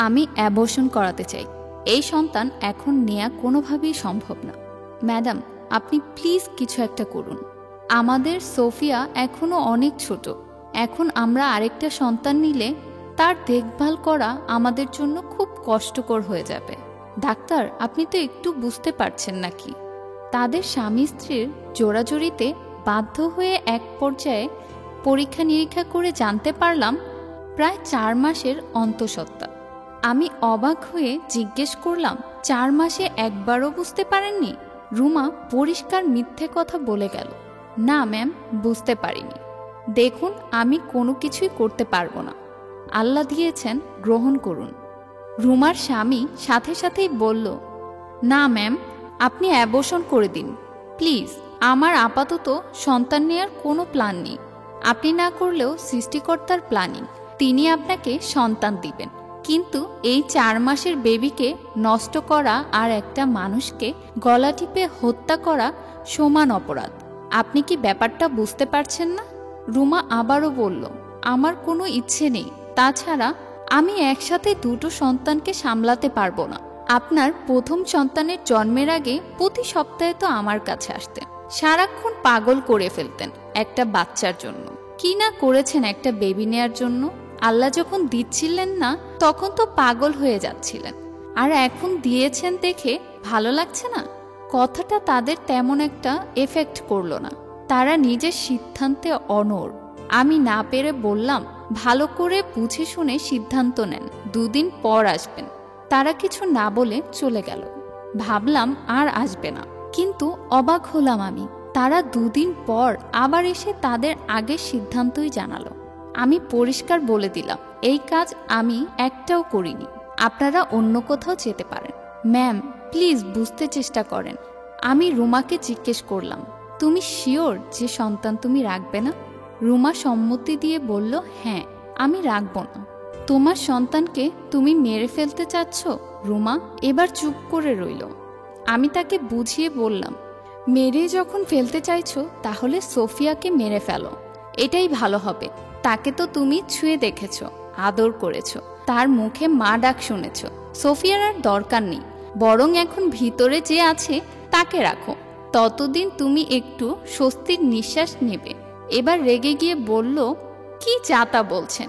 আমি অ্যাবর্শন করাতে চাই। এই সন্তান এখন নেয়া কোনোভাবেই সম্ভব না। ম্যাডাম, আপনি প্লিজ কিছু একটা করুন। আমাদের সোফিয়া এখনো অনেক ছোট। এখন আমরা আরেকটা সন্তান নিলে তার দেখভাল করা আমাদের জন্য খুব কষ্টকর হয়ে যাবে। ডাক্তার, আপনি তো একটু বুঝতে পারছেন নাকি? তাদের স্বামী স্ত্রীর জোড়াজড়িতে বাধ্য হয়ে এক পর্যায়ে পরীক্ষা নিরীক্ষা করে জানতে পারলাম প্রায় 4 মাসের অন্তঃসত্ত্বা। আমি অবাক হয়ে জিজ্ঞেস করলাম, 4 মাসে একবারও বুঝতে পারেননি? রুমা পরিষ্কার মিথ্যে কথা বলে গেল। না ম্যাম, বুঝতে পারিনি। দেখুন, আমি কোনো কিছুই করতে পারবো না। আল্লাহ দিয়েছেন, গ্রহণ করুন। রুমার স্বামী সাথে সাথেই বলল, না ম্যাম, আপনি অ্যাবর্শন করে দিন প্লিজ। আমার আপাতত সন্তান নেওয়ার কোনো প্ল্যান নেই। আপনি না করলেও সৃষ্টিকর্তার প্ল্যানিং, তিনি আপনাকে সন্তান দিবেন। কিন্তু এই 4 মাসের বেবিকে নষ্ট করা আর একটা মানুষকে গলা টিপে হত্যা করা সমান অপরাধ। আপনি কি ব্যাপারটা বুঝতে পারছেন না? রুমা আবারও বলল, আমার কোনো ইচ্ছে নেই। তাছাড়া আমি একসাথে 2টো সন্তানকে সামলাতে পারবো না। আপনার প্রথম সন্তানের জন্মের আগে প্রতি সপ্তাহে তো আমার কাছে আসতেন, সারাক্ষণ পাগল করে ফেলতেন একটা বাচ্চার জন্য। কি না করেছেন একটা বেবি নেয়ার জন্য। আল্লাহ যখন দিচ্ছিলেন না তখন তো পাগল হয়ে যাচ্ছিলেন, আর এখন দিয়েছেন দেখে ভালো লাগছে না। কথাটা তাদের তেমন একটা এফেক্ট করলো না। তারা নিজের সিদ্ধান্তে অনড়। আমি না পেরে বললাম, ভালো করে বুঝে শুনে সিদ্ধান্ত নেন, 2 দিন পর আসবেন। তারা কিছু না বলে চলে গেল। ভাবলাম আর আসবে না, কিন্তু অবাক হলাম আমি। তারা 2 দিন পর আবার এসে তাদের আগের সিদ্ধান্তই জানালো। আমি পরিষ্কার বলে দিলাম, এই কাজ আমি একটাও করিনি, আপনারা অন্য কোথাও যেতে পারেন। ম্যাম, প্লিজ বুঝতে চেষ্টা করেন। আমি রুমাকে জিজ্ঞেস করলাম, তুমি শিওর যে সন্তান তুমি রাখবে না? রুমা সম্মতি দিয়ে বলল, হ্যাঁ, আমি রাখবো না। তোমার সন্তানকে তুমি মেরে ফেলতে চাচ্ছ? রুমা এবার চুপ করে রইল। আমি তাকে বুঝিয়ে বললাম, মেরে যখন ফেলতে চাইছো তাহলে সোফিয়াকে মেরে ফেলো, এটাই ভালো হবে। তাকে তো তুমি ছুঁয়ে দেখেছ, আদর করেছ, তার মুখে মা ডাক শুনেছ। সোফিয়ার আর দরকার নেই, বরং এখন ভিতরে যে আছে তাকে রাখো, ততদিন তুমি একটু স্বস্তির নিঃশ্বাস নেবে। এবার রেগে গিয়ে বলল, কি যাতা বলছেন,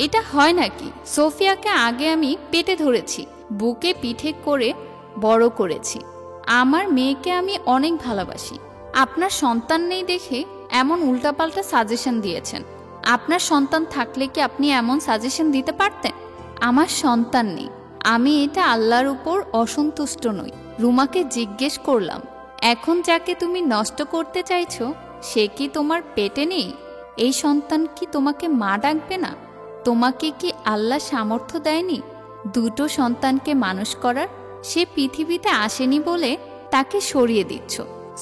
এটা হয় নাকি? সোফিয়াকে আগে আমি পেটে ধরেছি, বুকে পিঠে করে বড় করেছি। আমার মেয়েকে আমি অনেক ভালোবাসি। আপনার সন্তান নেই দেখে এমন উল্টাপাল্টা সাজেশন দিয়েছেন। আপনার সন্তান থাকলে কি আপনি এমন সাজেশন দিতে পারতেন? আমার সন্তান নেই, আমি এটা আল্লাহর উপর অসন্তুষ্ট নই। রুমাকে জিজ্ঞেস করলাম, এখন যাকে তুমি নষ্ট করতে চাইছো সে কি তোমার পেটে নেই? এই সন্তান কি তোমাকে মা ডাকবে না? তোমাকে কি আল্লাহ সামর্থ্য দেয়নি 2টো সন্তানকে মানুষ করার? সে পৃথিবীতে আসেনি বলে তাকে সরিয়ে দিচ্ছ।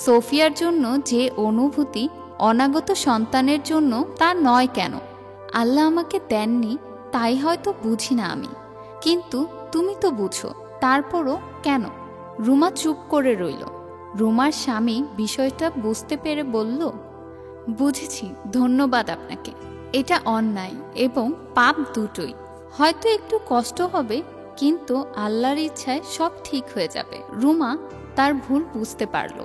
সোফিয়ার জন্য যে অনুভূতি অনাগত সন্তানের জন্য তা নয় কেন? আল্লাহ আমাকে দেননি তাই হয়তো বুঝি না আমি, কিন্তু তুমি তো বুঝো, তারপরও কেন? রুমা চুপ করে রইল। রুমার স্বামী বিষয়টা বুঝতে পেরে বলল, বুঝেছি, ধন্যবাদ আপনাকে। এটা অন্যায় এবং পাপ দুটোই। হয়তো একটু কষ্ট হবে, কিন্তু আল্লাহর ইচ্ছায় সব ঠিক হয়ে যাবে। রুমা তার ভুল বুঝতে পারল,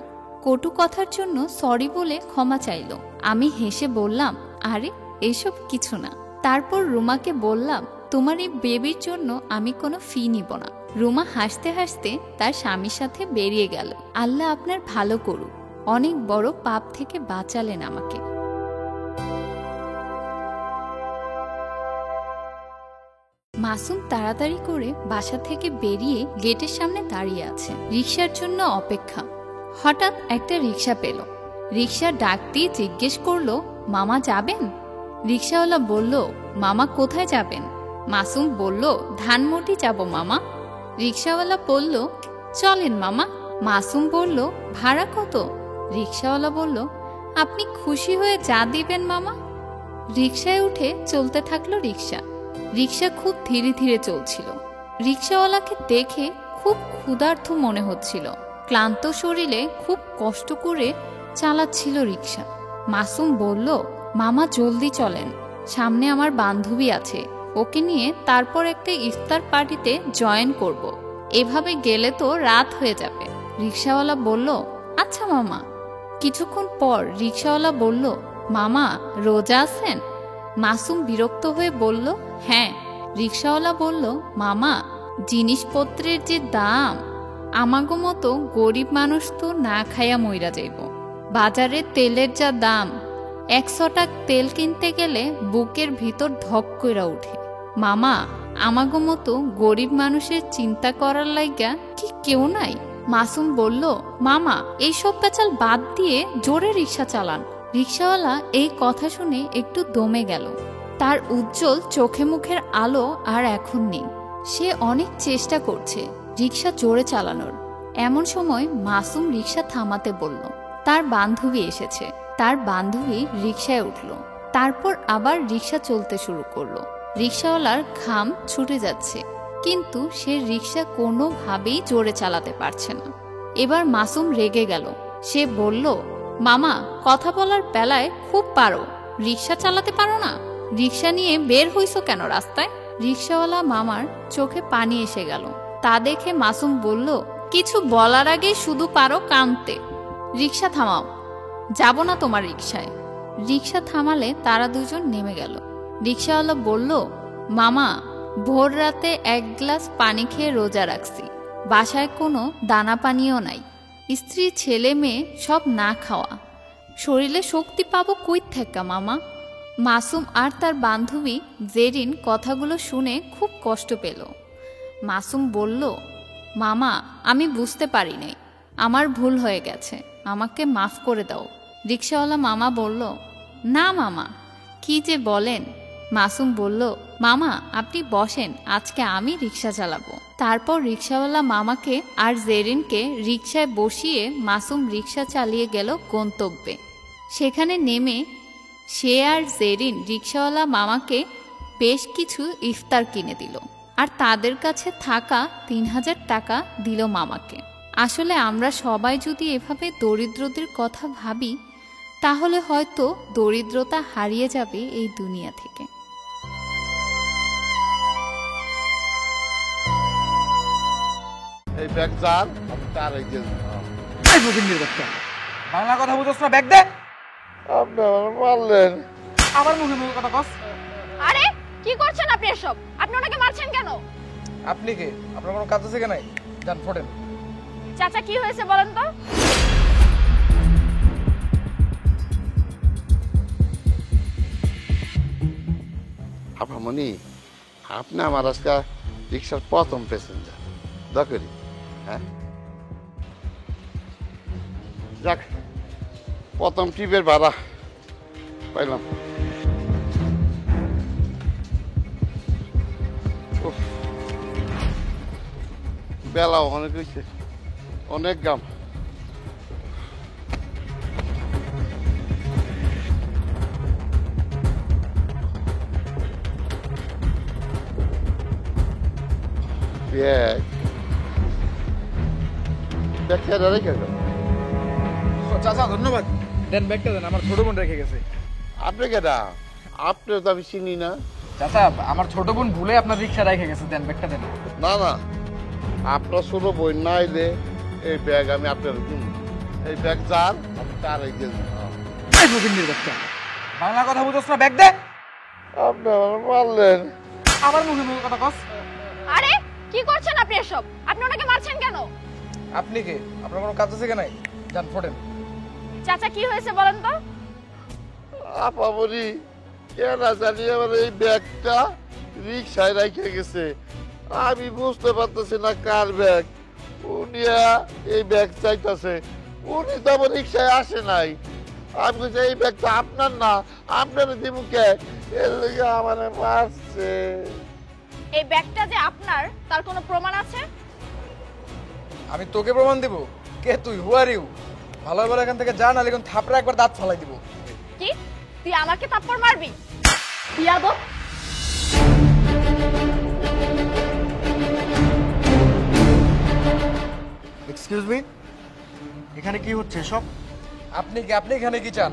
কটু কথার জন্য সরি বলে ক্ষমা চাইল। আমি হেসে বললাম, আরে এইসব কিছু না। তারপর রুমাকে বললাম, তোমার এই বেবির জন্য আমি কোনো ফি নিব না। রুমা হাসতে হাসতে তার স্বামীর সাথে বেরিয়ে গেল। আল্লাহ আপনার ভালো করুক, অনেক বড় পাপ থেকে বাঁচালেন আমাকে। মাসুম তাড়াতাড়ি করে বাসা থেকে বেরিয়ে গেটের সামনে দাঁড়িয়ে আছে, রিকশার জন্য অপেক্ষা। হঠাৎ একটা রিকশা পেল। রিকশা ডাক দিয়ে জিজ্ঞেস করলো, মামা যাবেন? রিকশাওয়ালা বলল, মামা কোথায় যাবেন? মাসুম বলল, ধানমন্ডি যাব মামা। রিকশাওয়ালা বলল, চলেন মামা। মাসুম বলল, ভাড়া কত? রিকশাওয়ালা বলল, আপনি খুশি হয়ে যা দিবেন মামা। রিকশায় উঠে চলতে থাকলো রিকশা। রিকশা খুব ধীরে ধীরে চলছিল। রিকশাওয়ালাকে দেখে খুব ক্ষুধার্ত মনে হচ্ছিল। ক্লান্ত শরীরে খুব কষ্ট করে চালাচ্ছিল রিকশা। মাসুম বলল, মামা জলদি চলেন, সামনে আমার বান্ধবী আছে, ওকে নিয়ে তারপর একটা ইফতার পার্টিতে জয়েন করব। এভাবে গেলে তো রাত হয়ে যাবে। রিকশাওয়ালা বলল, আচ্ছা মামা। কিছুক্ষণ পর রিকশাওয়ালা বলল, মামা রোজা আছেন? মাসুম বিরক্ত হয়ে বলল, হ্যাঁ। রিকশাওয়ালা বলল, মামা জিনিসপত্রের যে দাম, আমাগো মতো গরিব মানুষ তো না খাইয়া মইরা যাইব। বাজারে তেলের যা দাম, 100 টাকা তেল কিনতে গেলে বুকের ভিতর ধক কইরা উঠে। মামা আমাগো মতো গরিব মানুষের চিন্তা করার লাইগা কি কেউ নাই? মাসুম বলল, মামা এইসব পেঁচাল বাদ দিয়ে জোরে রিক্সা চালান। রিক্সাওয়ালা এই কথা শুনে একটু দমে গেল। তার উজ্জ্বল চোখে মুখের আলো আর এখন নেই। সে অনেক চেষ্টা করছে রিক্সা জোরে চালানোর। এমন সময় মাসুম রিক্সা থামাতে বলল। তার বান্ধবী এসেছে। তার বান্ধবী রিক্সায় উঠল, তারপর আবার রিক্সা চলতে শুরু করলো। রিক্সাওয়ালার ঘাম ছুটে যাচ্ছে, কিন্তু সে রিক্সা কোনোভাবেই জোরে চালাতে পারছে না। এবার মাসুম রেগে গেল। সে বলল, মামা কথা বলার বেলায় খুব পারো, রিক্সা চালাতে পারো না? রিক্সা নিয়ে বের হইছো কেন রাস্তায়? রিক্সাওয়ালা মামার চোখে পানি এসে গেল। তা দেখে মাসুম বলল, কিছু বলার আগে শুধু পারো কাঁদতে। রিক্সা থামাও, যাব না তোমার রিক্সায়। রিক্সা থামালে তারা দুজন নেমে গেল। রিক্সাওয়ালা বলল, মামা ভোর রাতে 1 গ্লাস পানি খেয়ে রোজা রাখছি, বাসায় কোনো দানা পানিও নাই। স্ত্রী ছেলে মেয়ে সব না খাওয়া, শরীরে শক্তি পাবো কই থেকে মামা? মাসুম আর তার বান্ধবী জেরিন কথাগুলো শুনে খুব কষ্ট পেল। মাসুম বলল, মামা আমি বুঝতে পারি নাই, আমার ভুল হয়ে গেছে, আমাকে মাফ করে দাও। রিক্সাওয়ালা মামা বলল, না মামা কি যে বলেন। মাসুম বলল, মামা আপনি বসেন, আজকে আমি রিক্সা চালাবো। তারপর রিক্সাওয়ালা মামাকে আর জেরিনকে রিক্সায় বসিয়ে মাসুম রিক্সা চালিয়ে গেল গন্তব্যে। সেখানে নেমে সে আর জেরিন রিক্সাওয়ালা মামাকে বেশ কিছু ইফতার কিনে দিল, আর তাদের কাছে থাকা 3000 টাকা দিল মামাকে। আসলে আমরা সবাই যদি এভাবে দরিদ্রদের কথা ভাবি, তাহলে হয়তো দরিদ্রতা হারিয়ে যাবে এই দুনিয়া থেকে। এই ব্যাগ যান, আমি তার এই গেল। এই মুখিন্দির বাচ্চা, বাংলা কথা বুঝছ না? ব্যাগ দে। আপনি আমার মারলেন। আবার মুখে মুখে কথা কস। আরে কি করছেন আপনি এসব? আপনি ওনাকে মারছেন কেন? আপনি কে? আপনার কোনো কাজ আছে কি নাই? যান ফোটেন। চাচা কি হয়েছে বলেন তো? আপামনি, আপনি আমার আজকে রিক্সার প্রথম প্যাসেঞ্জার দরকারি। হ্যাঁ যাক, প্রথম ট্রিপের ভাড়া পাইলাম। উফ, বেলাও অনেক হয়েছে, অনেক গাম। চাচা ধন্যবাদ, দেন ব্যাগটা দেন, আমার ছোট বোন রেখে গেছে। আপনি কেটা? আপনি তো আমি চিনি না। চাচা আমার ছোট বোন ভুলে আপনার রিক্সা রেখে গেছে, দেন ব্যাগটা দেন। না না, আপনার ছোট বই না এলে এই ব্যাগ আমি আপনার দিন। এই ব্যাগ যান, আমি তার এই গেল। এই মুখিন্দির বাচ্চা, বাংলা কথা বুঝছ না? ব্যাগ দে। আপনি আমার মারলেন। আবার মুখে মুখে কথা কস। আরে কি করছেন আপনি এসব? আপনি ওনাকে মারছেন কেন? আপনি কে? আপনার কোনো কাজ আছে কি নাই? যান ফোটেন। চাচা কি হয়েছে বলেন তো? আপামনি কেন জানি আমার এই ব্যাগটা রিক্সায় রেখে গেছে। আমি বুঝতে পারতেছি না কার ব্যাগ। উনি এই ব্যাগ চাইতেছে, উনি তো আমার রিক্সায় আসে নাই। আমি বলছি এই ব্যাগটা আপনার না, আপনার দিমুকে এর লেগে আমার মারছে। এই ব্যাগটা যে আপনার তার কোনো প্রমাণ আছে? আমি তোকে প্রমাণ দিব? কে তুই? হু আর ইউ? ভালো ভালো এখান থেকে যা, নাহলে এখন থাপড়া একবার দাঁত ফালাই দিব। কি তুই আমাকে থাপ্পড় মারবি? বিয়াদব! এক্সকিউজ মি, এখানে কি হচ্ছে সব? আপনি কি? আপনি এখানে কি চান?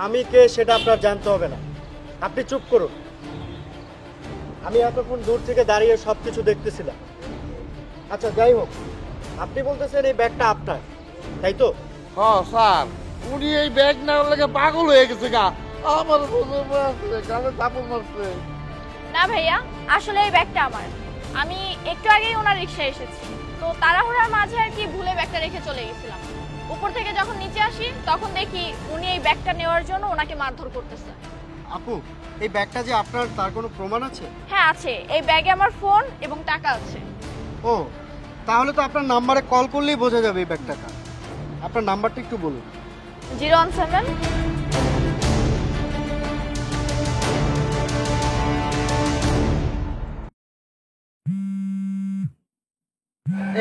আমি কে সেটা আপনার জানতে হবে না, আপনি চুপ করুন। আমি এতক্ষণ দূর থেকে দাঁড়িয়ে সবকিছু দেখতেছিলাম। আচ্ছা যাই হোক, আপনি বলতেছেন এই ব্যাগটা আপনার, তাই তো? হ্যাঁ স্যার, উনি এই ব্যাগ নেওয়ার লাগে পাগল হয়ে গেছে গা। আমার গালে চাপড় মারছে। না ভাইয়া, আসলে এই ব্যাগটা আমার। আমি একটু আগেই ওনার রিকশায় এসেছি, তো তাড়াহুড়ার মাঝে আর কি ভুলে ব্যাগটা রেখে চলে গেছিলাম। উপর থেকে যখন নিচে আসি তখন দেখি উনি এই ব্যাগটা নেওয়ার জন্য ওনাকে মারধর করতেছে। আপু, এই ব্যাগটা যে আপনার তার কোনো প্রমাণ আছে? হ্যাঁ আছে, এই ব্যাগে আমার ফোন এবং টাকা আছে। ও, তাহলে তো আপনার নাম্বারে কল করলেই বোঝা যাবে এই ব্যাগটা কার। আপনার নাম্বারটা একটু বলুন। 017।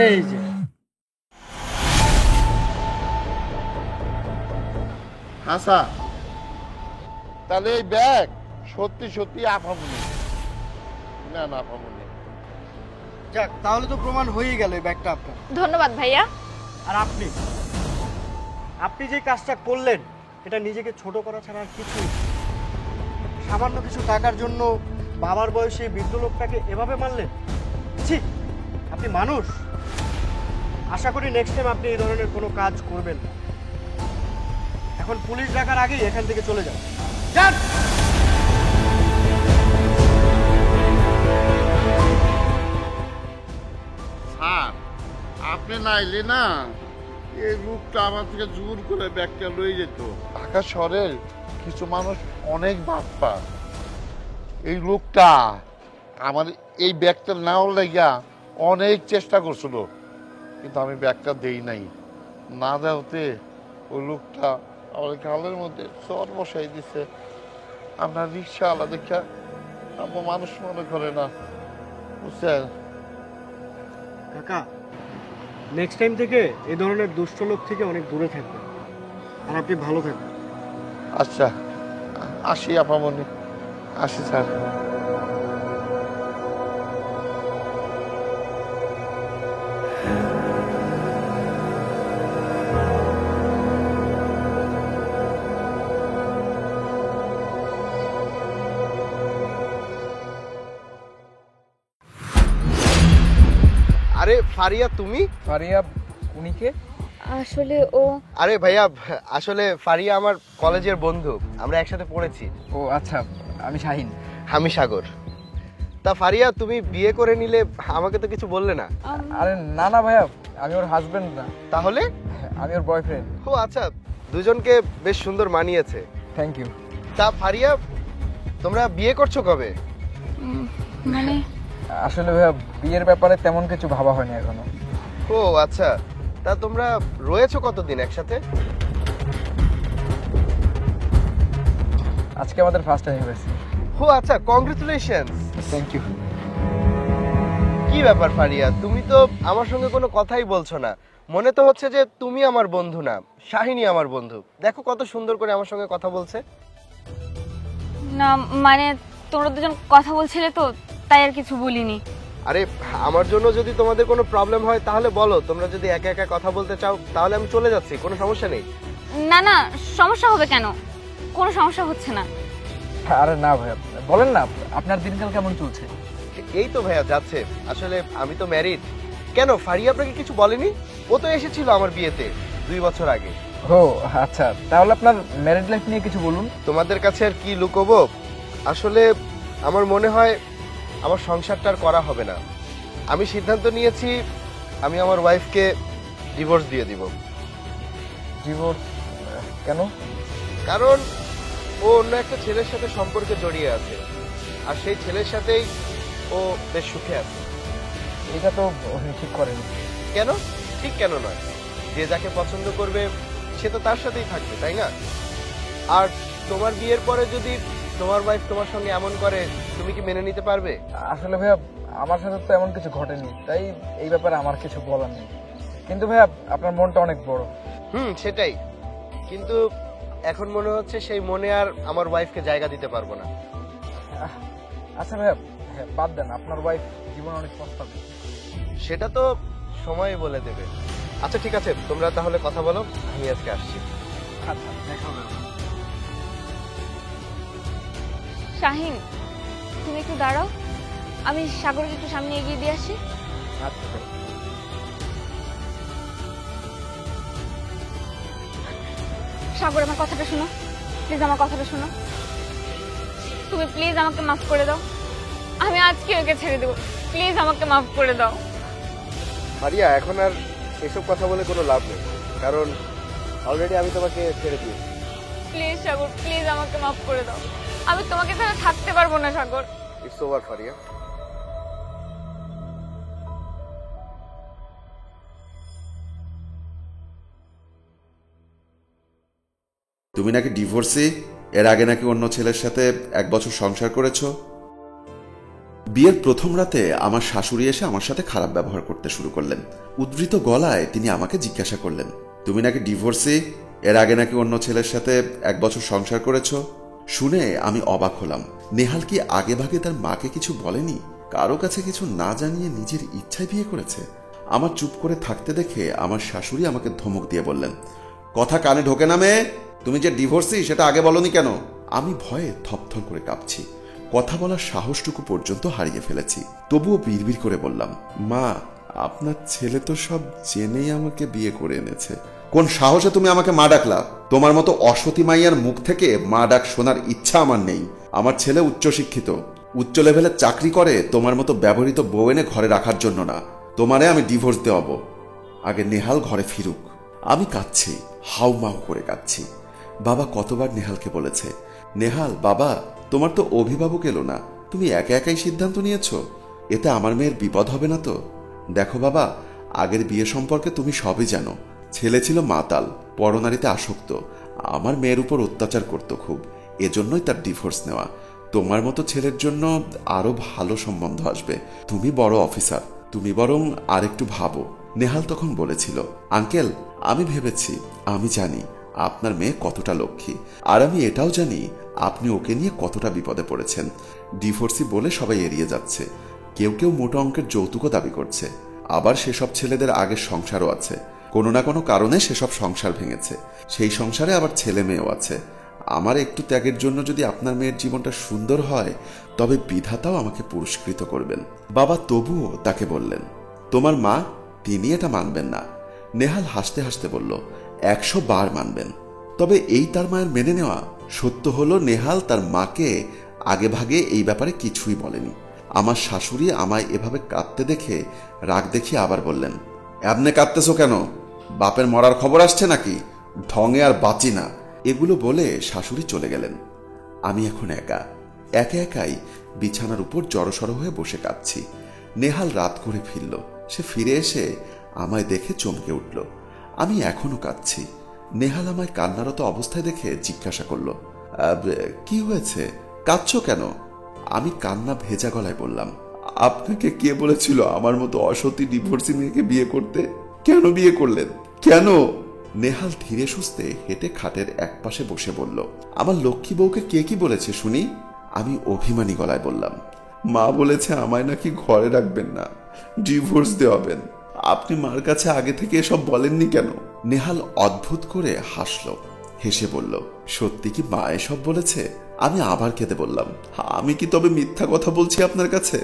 এই যে। হাসা, তাহলে এই ব্যাগ সত্যি সত্যি আফামনি? না না, আফামনি। যাক, তাহলে তো প্রমাণ হয়েই গেল এই ব্যাগটা আপনার। ধন্যবাদ ভাইয়া। আর আপনি যে কাজটা করলেন এটা নিজেকে ছোট করা ছাড়া আর কিছুই না। সামান্য কিছু টাকার জন্য বাবার বয়সে বৃদ্ধ লোকটাকে এভাবে মারলেন। ছি, আপনি মানুষ? আশা করি নেক্সট টাইম আপনি এই ধরনের কোনো কাজ করবেন না। এখন পুলিশ ডাকার আগেই এখান থেকে চলে যান। যান। স্যার, আপনি না এলে না এই লোকটা আমার থেকে জোর করে ব্যাগটা লয়ে যেত। ঢাকা শহরের কিছু মানুষ অনেক বাপ্পা। এই লোকটা আমার এই ব্যাগটা নেওয়ার লাগিয়া অনেক চেষ্টা করছিল, কিন্তু আমি ব্যাগটা দেই নাই। না দেওয়াতে ওই লোকটা আমার গালের মধ্যে চর বসাই দিছে। আপনার রিক্সাওয়ালা দেখা আমার মানুষ মনে করে না, বুঝছেন? কাকা, নেক্সট টাইম থেকে এই ধরনের দুষ্ট লোক থেকে অনেক দূরে থাকবেন। আর আপনি ভালো থাকবেন। আচ্ছা, আসি আপামনি, আসি স্যার। আরে ফারিয়া, তুমি? ফারিয়া উনি কে? আসলে ও আরে ভাইয়া, আসলে ফারিয়া আমার কলেজের বন্ধু, আমরা একসাথে পড়েছি। ও আচ্ছা, আমি শাহিন। আমি সাগর। তা ফারিয়া, তুমি বিয়ে করে নিলে, আমাকে তো কিছু বললে না। আরে না না ভাইয়া, আমি ওর হাজবেন্ড না, তাহলে? আমি ওর বয়ফ্রেন্ড। ও আচ্ছা, দুজনকে বেশ সুন্দর মানিয়েছে। Thank you. তা ফারিয়া, তোমরা বিয়ে করছো কবে? মানে আসলে ভাইয়া বিয়ের ব্যাপারে তেমন কিছু ভাবা হয়নি এখনো। ও আচ্ছা, তা তোমরা রয়েছো কতদিন একসাথে? আজকে আমাদের ফার্স্ট অ্যানিভার্সারি। ও আচ্ছা, কংগ্রেচুলেশনস। Thank you. কি ব্যাপার ফারিয়া, তুমি তো আমার সঙ্গে কোনো কথাই বলছো না। মনে তো হচ্ছে যে তুমি আমার বন্ধু না, শাহিনী আমার বন্ধু। দেখো কত সুন্দর করে আমার সঙ্গে কথা বলছে। না মানে তোমরা দুজন কথা বলছিলে তো, তাই আর কিছু বলিনি। আরে আমার জন্য যদি তোমাদের কোনো প্রবলেম হয় তাহলে বলো। তোমরা যদি একা একা কথা বলতে চাও তাহলে আমি চলে যাচ্ছি, কোনো সমস্যা নেই। না না, সমস্যা হবে কেন? কোনো সমস্যা হচ্ছে না। আরে না ভাইয়া, বলেন না আপনার দিনকাল কেমন চলছে? এই তো ভাইয়া যাচ্ছে। আসলে আমি তো ম্যারিড। কেন, ফারিয়া আপনাকে কিছু বলেনি? ও তো এসেছিল আমার বিয়েতে 2 বছর আগে। ও আচ্ছা, তাহলে আপনার ম্যারিড লাইফ নিয়ে কিছু বলুন। তোমাদের কাছে আর কি লুকোবো? আসলে আমার মনে হয় আমার সংসারটা আর করা হবে না। আমি সিদ্ধান্ত নিয়েছি আমি আমার ওয়াইফকে ডিভোর্স দিয়ে দিব। ডিভোর্স? কেন? কারণ ও অন্য একটা ছেলের সাথে সম্পর্কে জড়িয়ে আছে, আর সেই ছেলের সাথেই ও বেশ সুখে আছে। এটা তো উনি ঠিক করেনি। কেন? ঠিক কেন নয়? যে যাকে পছন্দ করবে সে তো তার সাথেই থাকবে, তাই না? আর তোমার বিয়ের পরে যদি তোমার ওয়াইফ তোমার সঙ্গে এমন করে, তুমি কি মেনে নিতে পারবে? আসলে ভাইয়া আমার সাথে তো এমন কিছু ঘটেনি, তাই এই ব্যাপারে আমার কিছু বলার নেই। কিন্তু ভাইয়া আপনার মনটা অনেক বড়। সেটাই। কিন্তু এখন মনে হচ্ছে সেই মনে আর আমার ওয়াইফকে জায়গা দিতে পারবো না। আচ্ছা ভাইয়া, বাদ দেন, আপনার ওয়াইফ জীবনে অনেক পস্তাবে। সেটা তো সময় বলে দেবে। আচ্ছা ঠিক আছে, তোমরা তাহলে কথা বলো, আমি আজকে আসছি। আচ্ছা, দেখা হবে। শাহিন, তুমি একটু দাঁড়াও। আমি সাগরকে একটু সামনে এগিয়ে দিয়ে আসি। সাগর, আমার কথাটা শোনো প্লিজ, আমার কথাটা শোনো। তুমি প্লিজ আমাকে মাফ করে দাও, আমি আজকে ওকে ছেড়ে দেবো, প্লিজ আমাকে মাফ করে দাও। ফারিয়া, এখন আর এসব কথা বলে কোনো লাভ নেই, কারণ অলরেডি আমি তোমাকে ছেড়ে দিয়েছি। প্লিজ সাগর, প্লিজ আমাকে মাফ করে দাও, আমি তোমাকে ছাড়া থাকতে পারবো না সাগর। It's over Faria. তুমি নাকি ডিভোর্সি, এর আগে নাকি অন্য ছেলের সাথে 1 বছর সংসার করেছো। বিয়ের প্রথম রাতে আমার শাশুড়ি এসে আমার সাথে খারাপ ব্যবহার করতে শুরু করলেন। উদ্ধৃত গলায় তিনি আমাকে জিজ্ঞাসা করলেন, তুমি নাকি ডিভোর্সি, এর আগে নাকি অন্য ছেলের সাথে 1 বছর সংসার করেছো। শুনে আমি অবাক হলাম। নেহাল কি আগে ভাগে তার মাকে কিছু বলেনি, কারো কাছে কিছু না জানিয়ে নিজের ইচ্ছায় বিয়ে করেছে। আমার চুপ করে থাকতে দেখে আমার শাশুড়ি আমাকে ধমক দিয়ে বললেন, কথা কানে ঢোকে না মেয়ে, তুমি যে ডিভোর্সি সেটা আগে বলনি কেন। আমি ভয়ে থরথর করে কাঁপছি, কথা বলার সাহসটুকু পর্যন্ত হারিয়ে ফেলেছি। তবুও বিড়বিড় করে বললাম, মা আপনার ছেলে তো সব জেনেই আমাকে বিয়ে করে এনেছে। কোন সাহসে তুমি আমাকে মা ডাকলা? তোমার মতো অসতী মাইয়ার মুখ থেকে মা ডাক শোনার ইচ্ছা আমার নেই। আমার ছেলে উচ্চশিক্ষিত, উচ্চ লেভেলের চাকরি করে, তোমার মতো ব্যবহৃত বউ এনে ঘরে রাখার জন্য না। তোমারে আমি ডিভোর্স দেওয়াবো, আগে নেহাল ঘরে ফিরুক। আমি কাঁদছি, হাউমাউ করে কাঁদছি। বাবা কতবার নেহালকে বলেছে, নেহাল বাবা তোমার তো অভিভাবক এলো না, তুমি একা একাই সিদ্ধান্ত নিয়েছো, এতে আমার মেয়ের বিপদ হবে না তো? দেখো বাবা, আগের বিয়ে সম্পর্কে তুমি সবই জানো। ছেলে ছিল মাতাল, পরনারীতে আসক্ত, আমার মেয়ের উপর অত্যাচার করতো খুব, এজন্যই তার ডিভোর্স নেওয়া। তোমার মতো ছেলের জন্য আরো ভালো সম্বন্ধ আসবে, তুমি বড় অফিসার, তুমি বরং আরেকটু ভাবো। নেহাল তখন বলেছিল, আঙ্কেল আমি ভেবেছি, আমি জানি আপনার মেয়ে কতটা লক্ষ্মী, আর আমি এটাও জানি আপনি ওকে নিয়ে কতটা বিপদে পড়েছেন। ডিভোর্সি বলে সবাই এড়িয়ে যাচ্ছে, কেউ কেউ মোটা অঙ্কের যৌতুকও দাবি করছে, আবার সেসব ছেলেদের আগের সংসারও আছে, কোনো না কোনো কারণে সেসব সংসার ভেঙেছে, সেই সংসারে আবার ছেলে মেয়েও আছে। আমার একটু ত্যাগের জন্য যদি আপনার মেয়ের জীবনটা সুন্দর হয়, তবে বিধাতাও আমাকে পুরস্কৃত করবেন। বাবা তবুও তাকে বললেন, তোমার মা, তিনি এটা মানবেন না। নেহাল হাসতে হাসতে বলল, 100 বার মানবেন। তবে এই তার মায়ের মেনে নেওয়া। সত্য হলো নেহাল তার মাকে আগে ভাগে এই ব্যাপারে কিছুই বলেনি। আমার শাশুড়ি আমায় এভাবে কাঁদতে দেখে রাগ দেখিয়ে আবার বললেন, এমনে কাঁদতেছো কেন? বাপের মরার খবর আসছে নাকি? ঢঙে আর বাঁচি না। এগুলো বলে শাশুড়ি চলে গেলেন। আমি এখন একা একাই বিছানার উপর জড়সড় হয়ে বসে কাঁদছি। নেহাল রাত করে ফিরল। সে ফিরে এসে আমায় দেখে চমকে উঠল। আমি এখনো কাঁদছি। নেহাল আমায় কান্নারত অবস্থায় দেখে জিজ্ঞাসা করল, কি হয়েছে, কাঁদছো কেন? আমি কান্না ভেজা গলায় বললাম, আপনাকে কে বলেছিল আমার মতো অসতী ডিভোর্সি মেয়েকে বিয়ে করতে? কেন বিয়ে করলেন, কেন? নেহাল ধীরে সুস্থে হেঁটে খাটের একপাশে বসে বলল, আমার লক্ষ্মী বউকে কে কি বলেছে শুনি? আমি অভিমানী গলায় বললাম, মা বলেছে আমায় নাকি ঘরে রাখবেন না, ডিভোর্স দেওয়াবেন। আপনি মার কাছে আগে থেকে এসব বলেননি কেন? নেহাল অদ্ভুত করে হাসল, হেসে বলল, সত্যি কি মা এসব বলেছে? আমি আবার কেঁদে বললাম, আমি কি তবে মিথ্যা কথা বলছি আপনার কাছে?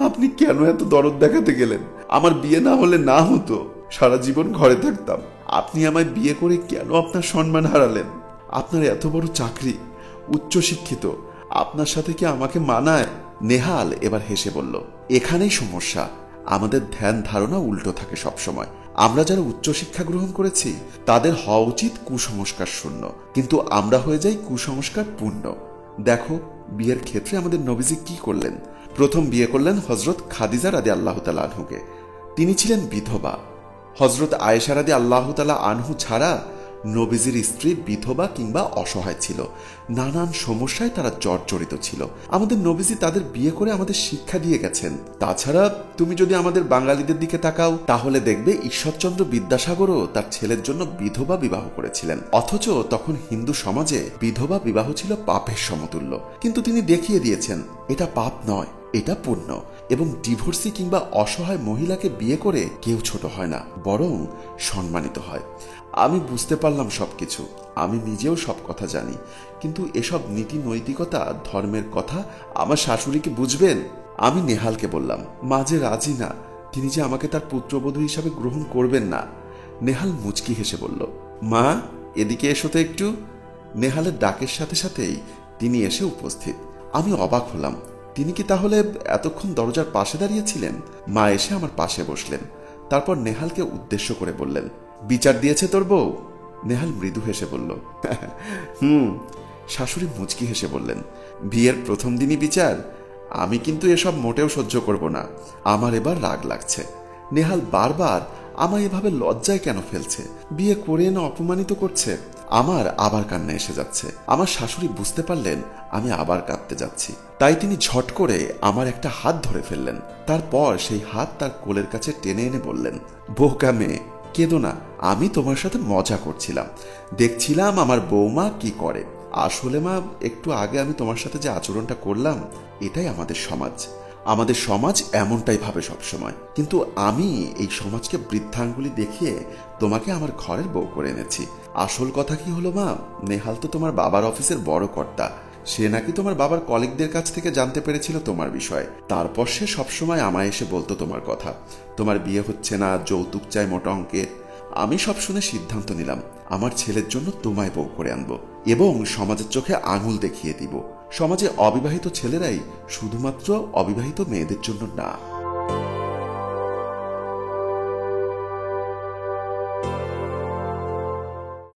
আপনি কেন এত দরদ দেখাতে গেলেন? আমার বিয়ে না হলে না হতো, সারা জীবন ঘরে থাকতাম। আপনি আমায় বিয়ে করে কেন আপনার সম্মান হারালেন? আপনার এত বড় চাকরি, উচ্চশিক্ষিত, আপনার সাথে কি আমাকে মানায়? নেহাল এবার হেসে বলল, এখানেই সমস্যা। আমাদের ধ্যান ধারণা উল্টো থাকে সবসময়। আমরা যারা উচ্চশিক্ষা গ্রহণ করেছি তাদের হওয়া উচিত কুসংস্কার শূন্য, কিন্তু আমরা হয়ে যাই কুসংস্কার পূর্ণ। দেখো, বিয়ের ক্ষেত্রে আমাদের নবীজি কি করলেন? প্রথম বিয়ে করলেন হযরত খাদিজা রাদিয়াল্লাহু তাআলা আনহুকে। তিনি ছিলেন বিধবা। হযরত আয়েশা রাদিয়াল্লাহু তাআলা আনহু ছাড়া নবীজির স্ত্রী বিধবা কিংবা অসহায় ছিল, নানান সমস্যায় তারা জর্জরিত ছিল। আমাদের নবীজি তাদের বিয়ে করে আমাদের শিক্ষা দিয়ে গেছেন। তাছাড়া তুমি যদি আমাদের বাঙালিদের দিকে তাকাও, তাহলে দেখবে ঈশ্বরচন্দ্র বিদ্যাসাগরও তার ছেলের জন্য বিধবা বিবাহ করেছিলেন, অথচ তখন হিন্দু সমাজে বিধবা বিবাহ ছিল পাপের সমতুল্য। কিন্তু তিনি দেখিয়ে দিয়েছেন এটা পাপ নয়, এটা পুণ্য, এবং ডিভোর্সি কিংবা অসহায় মহিলাকে বিয়ে করে কেউ ছোট হয় না, বরং সম্মানিত হয়। আমি বুঝতে পারলাম সবকিছু, আমি নিজেও সব কথা জানি, কিন্তু এসব নীতি নৈতিকতা, ধর্মের কথা আমার শাশুড়িকে বুঝবেন? আমি নেহালকে বললাম, মা যে রাজি না, তিনি যে আমাকে তার পুত্রবধূ হিসাবে গ্রহণ করবেন না। নেহাল মুচকি হেসে বলল, মা এদিকে এসো তো একটু। নেহালের ডাকের সাথে সাথেই তিনি এসে উপস্থিত। আমি অবাক হলাম, তিনি কি তাহলে এতক্ষণ দরজার পাশে দাঁড়িয়েছিলেন? মা এসে আমার পাশে বসলেন, তারপর নেহালকে উদ্দেশ্য করে বললেন, বিচার দিয়েছে তোর বউ? নেহাল মৃদু হেসে বলল, শাশুড়ি মুচকি হেসে বললেন, বিয়ের প্রথম দিনই বিচার? আমি কিন্তু এসব মোটেও সহ্য করব না, আমার এবার রাগ লাগছে। নেহাল বারবার আমায় এভাবে লজ্জায় কেন ফেলছে, বিয়ে করে না অপমানিত করছে। আমার আবার কান্না এসে যাচ্ছে। আমার শাশুড়ি বুঝতে পারলেন আমি আবার কাঁদতে যাচ্ছি, তাই তিনি ঝট করে আমার একটা হাত ধরে ফেললেন। তারপর সেই হাত তার কোলের কাছে টেনে এনে বললেন, বোকা মেয়ে, কেঁদো না, আমি তোমার সাথে মজা করছিলাম, দেখছিলাম আমার বৌমা কি করে। আসলে মা, একটু আগে আমি তোমার সাথে যে আচরণটা করলাম, এটাই আমাদের সমাজ। আমাদের সমাজ এমনটাই ভাবে সবসময়, কিন্তু আমি এই সমাজকে বৃদ্ধাঙ্গুলি দেখিয়ে তোমাকে আমার ঘরের বউ করে এনেছি। আসল কথা কি হলো মা, নেহাল তো তোমার বাবার অফিসের বড় কর্তা, সে নাকি তোমার বাবার কলিগদের কাছ থেকে জানতে পেরেছিল তোমার বিষয়ে। তারপর সে সবসময় আমায় এসে বলতো তোমার কথা, তোমার বিয়ে হচ্ছে না, যৌতুক চাই মোটা অঙ্কের। আমি সব শুনে সিদ্ধান্ত নিলাম আমার ছেলের জন্য তোমায় বউ করে আনবো, এবং সমাজের চোখে আঙুল দেখিয়ে দিব, সমাজে অবিবাহিত ছেলেরাই শুধুমাত্র অবিবাহিত মেয়েদের জন্য না।